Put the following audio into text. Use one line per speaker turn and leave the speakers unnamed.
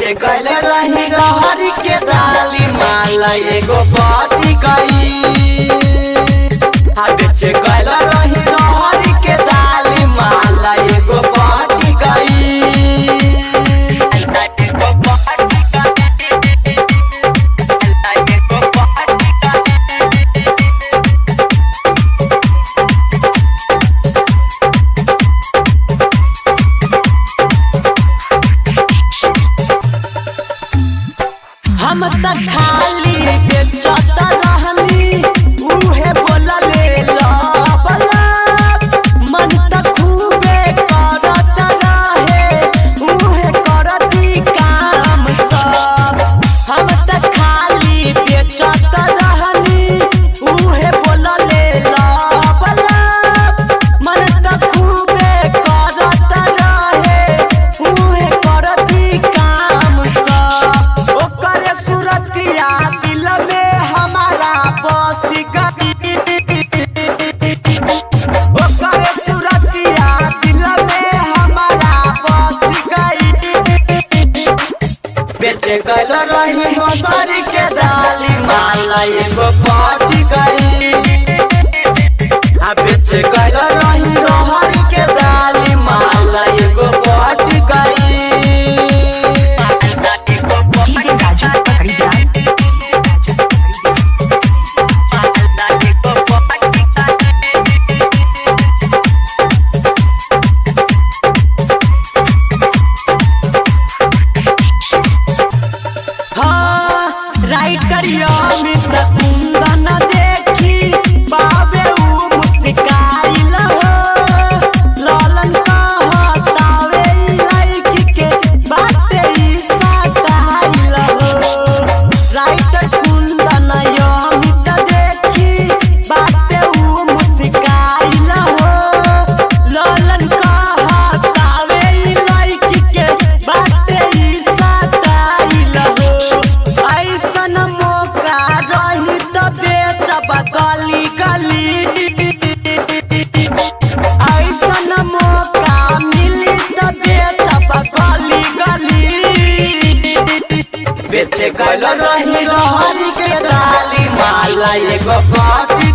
बेचे गल रही रहरी के दाली माला एगो पाटी गई। बेचे गल रही रहरी के दाली माला एगो पाटी गई। हम त खाली बेचत रहनी उहे बोला ले ला बला मन त खूबे करत रहे उहे करती काम सब। हम त खाली बेचत रहनी उहे बोला ले ला बला मन त खूबे करत रहे उहे करती काम सब। ओकरे सुरतिया दिल में हमारा बस गई। ओकरे सुरतिया दिल में हमारा बस गई। बेचे गल रही मसूरी के दाली माला एगो पाटी गई। बेचे गल रही रहरी के दाली माला एगो पाटी गई। राइटर अमित कुंदन देखी बाबे उ मुस्काइल हो। लालन कहतावे लड़की के बाटे ई सटाइल हो। राइटर कुंदन अमित देखी बाटे उ मुस्काइल हो। लालन कहतावे लड़की के बाटे ई सटाइल हो। ऐसन मौका रही त बेचब गली गली। ऐसन मौका मिली त बेचब गली गली। बेचे गल रही रहरी के दाली माला एगो पाटी